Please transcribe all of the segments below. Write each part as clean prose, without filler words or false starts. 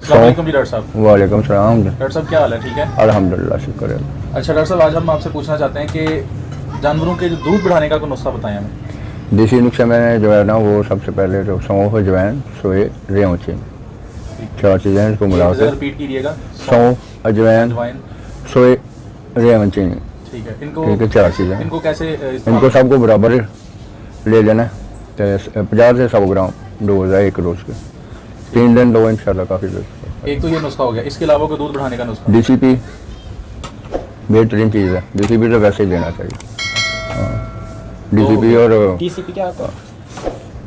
अस्सलाम जी डॉक्टर साहब। वालेकुम सलाम। डॉक्टर साहब क्या हाल है, ठीक है? अल्हम्दुलिल्लाह, शुक्र है। अच्छा डॉक्टर साहब, आज हम आपसे पूछना चाहते हैं कि जानवरों के जो दूध बढ़ाने का कोई नुस्खा बताएं हमें। देसी नुस्खे में जो है ना, वो सबसे पहले जो सौंफ, अजवाइन, सोए, रेवची, 4 चीज़ें हैं, इसको मिला के रिपीट कीजिएगा। सौंफ, अजवाइन, अजवाइन, सोए, रेवची, ठीक है। इनको ठीक है, 4 चीज़ें। इनको कैसे इनको सबको बराबर ले लेना है। तो 50 से 100 ग्राम डोज है एक रोज़ के। 3 दिन लो, इंशाल्लाह काफ़ी बेहतर। एक तो ये नुस्खा हो गया, इसके अलावा कोई दूध बढ़ाने का नुस्खा? DCP बेहतरीन चीज़ है। DCP तो वैसे ही देना चाहिए। DCP और DCP क्या होता है?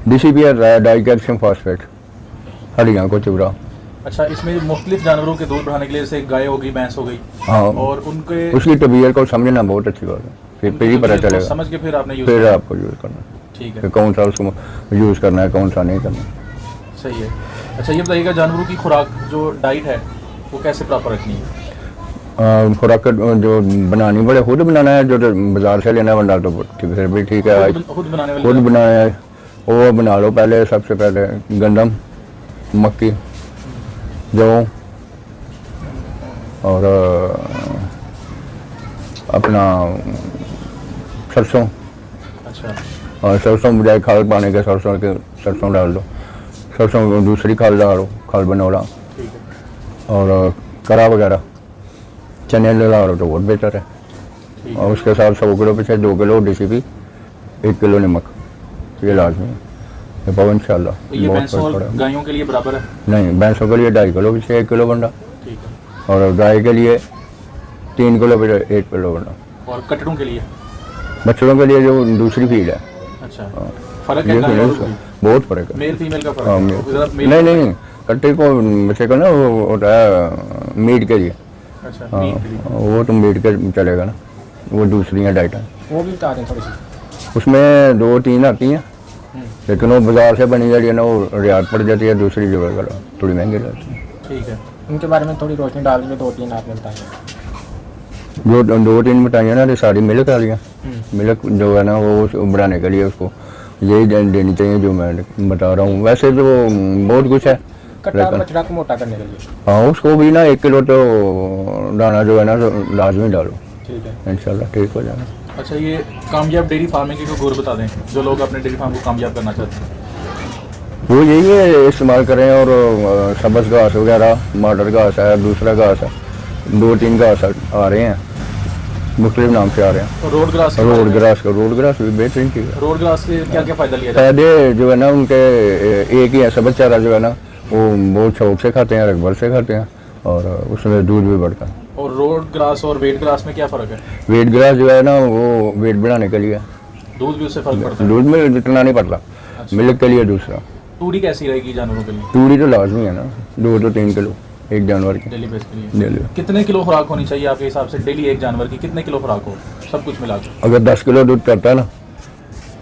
DCP है डाई कैल्शियम फॉस्फेट, हड्डियों को चुरा। अच्छा, इसमें मुख्तलिफ जानवरों के दूध बढ़ाने के लिए, जैसे गाय हो गई, भैंस हो गई, हाँ, और उनके उसकी तबीयत को समझना बहुत अच्छी बात है। फिर ही पता तबीयत को चलेगा, समझ के फिर आपने यूज फिर किया। आपको यूज़ करना ठीक है है, कि कौन सा उसको यूज़ करना है, कौन सा नहीं करना। सही है। अच्छा, ये बताइएगा जानवरों की खुराक जो डाइट है वो कैसे प्रॉपर रखनी है? खुराक जो बनानी पड़े खुद बनाना है, जो बाजार से लेना बना तो फिर भी ठीक है। खुद बनाने वाले खुद बनाना है, वो बना लो। पहले सबसे पहले गंदम, मक्की, जौ और अपना सरसों। अच्छा, और सरसों बजाय खाद पाने के सरसों डाल दो। सरसों दूसरी खाद डालो, खाद बनौला। ठीक है, और करा वगैरह चने लगा लो तो बहुत बेहतर है। ठीक और है। उसके साथ 100 किलो पीछे 2 किलो DCP, 1 किलो नमक, ये लाजमी है। ये पाओ इंशाल्लाह तो ये बहुत भैंसों फर्क और पड़ेगा। गायों के लिए बराबर है? नहीं, भैंसों के लिए 2.5 किलो पीछे 1 किलो बंडा, ठीक है। और गाय के लिए 3 किलो पीछे 1 किलो बंडा। और कटड़ों के लिए? बच्चों के लिए जो दूसरी फीड है, अच्छा, फर्क है ये गाय और बहुत फर्क है। मेल फीमेल का फर्क हाँ, है? तो ज़रा मेल- नहीं, कट्टे को बच्चे को ना वो होता है मीट के लिए। अच्छा, हाँ, मीट के लिए। वो तो मीट के चलेगा ना, वो दूसरी हैं डाइट। वो भी बता दें थोड़ी सी। उसमें 2-3 आती हैं, लेकिन वो बाजार से बनी जाती है ना, वो रियायत पड़ जाती है। दूसरी जो है थोड़ी महंगी रहती है। ठीक है, उनके बारे में थोड़ी रोशनी डाल के 2-3 आपने बताया। जो 2-3 मिठाइयाँ ना, ये सारी मिल्क वाली हैं। मिल्क जो है ना, वो बनाने के लिए उसको यही देनी चाहिए जो मैं बता रहा हूँ। वैसे तो बहुत कुछ है, कट्टा बछड़ा को मोटा करने के लिए। हाँ, उसको भी ना 1 किलो तो दाना जो है ना लाजमी डालो, ठीक है, इंशाल्लाह ठीक हो जाना। अच्छा, ये कामयाब डेयरी फार्मिंग के कोई गुर बता दें, जो लोग अपने डेयरी फार्म को कामयाब करना चाहते हैं। वो यही है, इस्तेमाल करें। और सब्ज़ घास वगैरह, मटर घास है, दूसरा घास है, 2-3 घास आ रहे हैं, मुख्तलिफ नाम से आ रहे हैं। तो रोड ग्रास रोड ग्रास भी बेहतरीन चीज़ है। रोड ग्रास से क्या क्या फ़ायदा लिया जाए? फायदे जो है ना उनके एक ही है। सब्ज़ चारा जो है ना, वो बहुत शौक से खाते हैं, रगबर से खाते हैं, और उसमें दूध भी बढ़ता है। और रोड ग्रास और वेट ग्रास में क्या फ़र्क है? वेट ग्रास जो है ना, वो वेट बढ़ाने के लिए, दूध भी उससे फ़र्क पड़ता है? दूध में जितना नहीं पड़ता। मिल्क के लिए दूसरा। तूड़ी कैसी रहेगी जानवरों के लिए? तूड़ी तो लाजमी है ना, 2 से 3 किलो एक जानवर की डेली बेस के लिए। डेली। कितने किलो खुराक होनी चाहिए आपके हिसाब से? डेली एक जानवर की कितने किलो खुराक हो, सब कुछ मिला के? अगर 10 किलो दूध करता है ना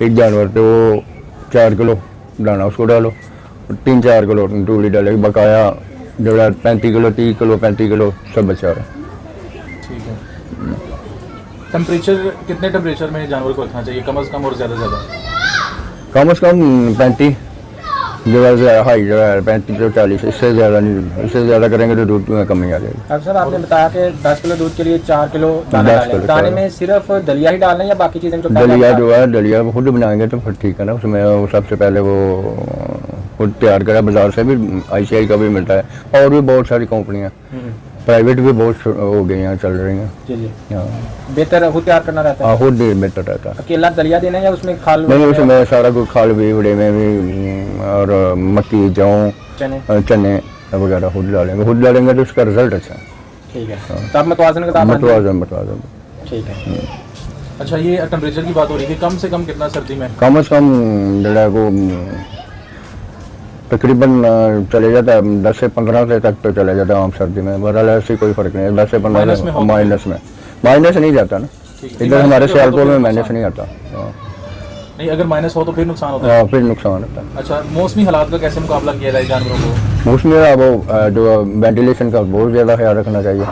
एक जानवर, तो वो 4 किलो दाना उसको डालो, 3-4 किलो तूड़ी डालेगी। बकाया जो है 35 किलो, 30 किलो, 35 किलो सब बचा रहा है। ठीक है। टेम्परेचर कितने टेम्परेचर में जानवर को रखना चाहिए, कम से कम और ज़्यादा से ज़्यादा? कम से कम 35 जो है, हाई जो है 35 से 40। इससे ज़्यादा नहीं, इससे ज़्यादा करेंगे तो दूध में कमी आ जाएगी। अब सर आपने बताया कि 10 किलो दूध के लिए 4 किलो दाना 10 डालें। किलो दाने दाना। में सिर्फ दलिया ही डालना है या बाकी चीज़ें जो दलिया जो है, दलिया वो खुद बनाएंगे तो फिर ठीक है ना। उसमें वो सबसे पहले वो खुद तैयार करा, बाजार से भी ICI का भी मिलता है, और भी बहुत सारी कंपनियाँ प्राइवेट भी बहुत हो गई हैं, चल रही हैं। जी जी, हाँ, बेहतर खुद तैयार करना रहता है? हाँ, खुद भी बेहतर रहता है। अकेला दलिया देना है या उसमें खाल नहीं, उसमें सारा कुछ खाल भी, बड़े में भी, और मक्की, जौ, चने वगैरह खुद डालेंगे तो उसका रिजल्ट अच्छा है। ठीक है, तो आप मतवाजन का मतवाजन। ठीक है। अच्छा, ये टेम्परेचर की बात हो रही थी, कम से कम कितना सर्दी में? कम से कम जो है वो तकरीबन चले जाता है 10 से 15 से तक तो चले जाता है आम सर्दी में। बहरहाल ऐसी कोई फ़र्क नहीं है, 10 से 15 माइनस नहीं जाता ना। इधर हमारे सियालकोट में माइनस नहीं आता। नहीं, अगर माइनस हो तो फिर नुकसान होता है? फिर नुकसान होता है। अच्छा, मौसमी हालात का कैसे मुकाबला किया जाए जानवरों को? मौसमी वो जो वेंटिलेशन का बहुत ज़्यादा ख्याल रखना चाहिए,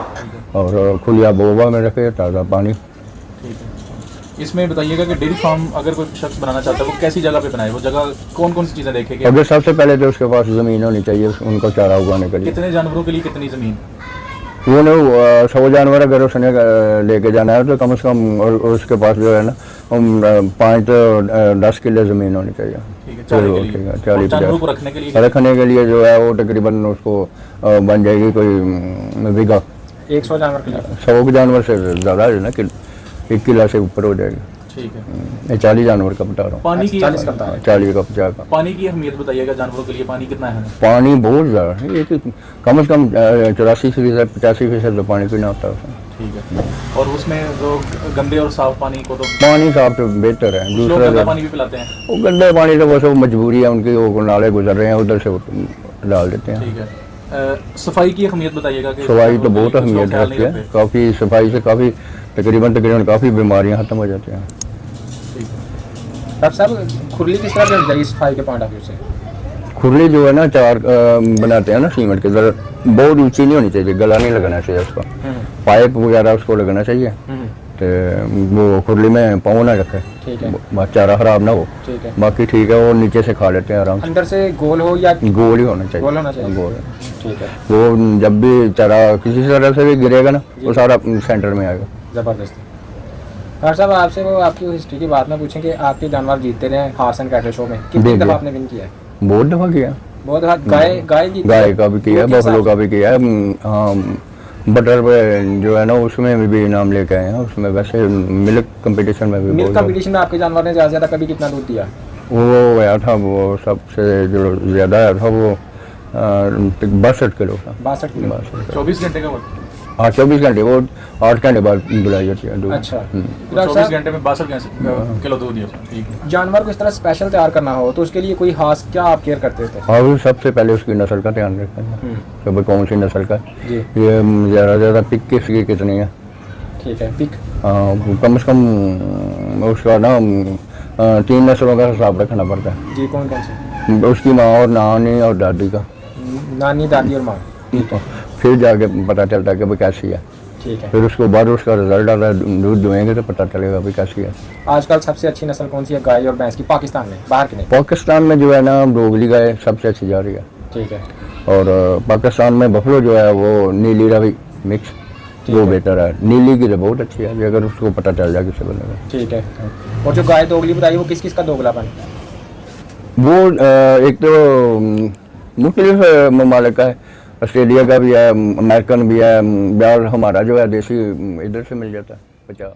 और खुली आबोहवा में रखे, ताज़ा पानी। ठीक है। इसमें बताइएगा कि डेयरी फार्म अगर कोई शख्स बनाना चाहता है वो कैसी जगह पे बनाए, वो जगह कौन कौन सी चीज़ें देखेगा? अगर सबसे पहले तो उसके पास ज़मीन होनी चाहिए उनको चारा उगाने के लिए। कितने जानवरों के लिए कितनी ज़मीन? वो ना 100 जानवर अगर उसने लेके जाना है तो कम से कम और उसके पास जो है ना 5 तो 10 किलो ज़मीन होनी चाहिए। ठीक है, चारे के लिए। और 40 जानवरों को 50 रखने के लिए रखने के लिए जो है वो तकरीबन उसको बन जाएगी कोई बीघा 100 जानवर के लिए 100 जानवर से ज़्यादा है ना कि 1 किला से ऊपर हो जाएगी। ठीक है। मैं 40 जानवर का बता रहा हूँ। पानी की 40 का बता रहे हैं। 40 का 50 का। पानी की अहमियत बताइएगा जानवरों के लिए, पानी कितना है? पानी बहुत ज़्यादा है, एक कम से कम 84% 85% तो पानी पीना होता है उसमें। ठीक है। और उसमें जो गंदे और साफ पानी को तो पानी साफ तो बेहतर है। लोग दूसरा गंदा जो- पानी भी पिलाते हैं। वो गंदे पानी तो बस वो मजबूरी है उनकी, वो नाले गुजर रहे हैं उधर से वो डाल देते हैं। ठीक है। सफाई की अहमियत बताइएगा कि सफाई तो बहुत कुछ लोग अहमियत ख्याल नहीं रखती है, रखते। काफ़ी सफाई से काफ़ी तकरीबन काफ़ी बीमारियाँ ख़त्म हो जाती हैं। ठीक है। डॉक्टर साहब खुरली किस तरह की जाएगी सफाई के पॉइंट ऑफ व्यू से? खुरली जो है ना चार बनाते हैं ना सीमेंट के, ज़रा बहुत ऊंची नहीं होनी चाहिए, गला नहीं लगना चाहिए उसका, पाइप वगैरह उसको लगना चाहिए। तो वो खुरली में पाँव ना रखे, ठीक है चारा खराब ना हो। ठीक है। बाकी ठीक है, वो नीचे से खा लेते हैं आराम से। अंदर से गोल हो या गोल ही होना चाहिए। गोल होना चाहिए। गोल। ठीक है, वो जब भी चारा किसी तरह से भी गिरेगा ना वो सारा सेंटर में आएगा। ज़बरदस्त। डॉक्टर साहब आपसे वो आपकी हिस्ट्री की बात में पूछें कि आपके जानवर जीतते रहे हार्स एंड कैटल शो में, कितनी जी, दफ़ा जी। आपने विन किया है? बहुत दफ़ा किया, बहुत दफ़ा। गाय जीती गाय है? का भी किया है, दूध के बफलो हिसाब का भी किया है। हाँ, बटर पे जो है ना उसमें भी इनाम लेके आए हैं। उसमें वैसे मिल्क कंपटीशन में भी मिल्क बहुत ज़्यादा- कंपटीशन में आपके जानवर ने ज़्यादा से ज़्यादा कभी कितना दूध दिया? वो आया था, वो सबसे जो ज़्यादा आया था वो 62 किलो था। 62 किलो। 62 24 घंटे का वक्त। हाँ 24 घंटे, वो 8 घंटे बाद बुलाई जाती है दूध। अच्छा। हम्म। डॉक्टर 24 साहब घंटे में 62 किलो दूध दिया। ठीक है। जानवर को इस तरह स्पेशल तैयार करना हो तो उसके लिए कोई खास क्या आप केयर करते थे? और सबसे पहले उसकी नस्ल का ध्यान रखते हैं कि भाई कौन सी नस्ल का। जी ये ज़्यादा से ज़्यादा पिक किसकी कितनी है। ठीक है। पिक हाँ, कम से कम उसका ना 3 नस्लों का हिसाब रखना पड़ता है। जी कौन कौन से? उसकी माँ और नानी और दादी का, नानी दादी और माँ। फिर जाके पता चलता है कि भाई कैसी है। ठीक है। फिर उसके बाद उसका रिजल्ट आता है, दूध दुहेंगे तो पता चलेगा भाई कैसी है। आजकल सबसे अच्छी नस्ल कौन सी है गाय और भैंस की पाकिस्तान में, बाहर की नहीं? पाकिस्तान में जो है ना डोगली गाय सबसे अच्छी जा रही है। ठीक है। और पाकिस्तान में बफलो जो है वो नीली रवि मिक्स वो बेहतर है। नीली की तो बहुत अच्छी है, अगर उसको पता चल जाए किसी बंदे को। ठीक है। और जो गाय दोगली बताई वो किस किस का दोगलापन? वो एक तो मुख्तलिफ ममालिक का है, ऑस्ट्रेलिया का भी है, अमेरिकन भी है, और हमारा जो है देसी इधर से मिल जाता है 50।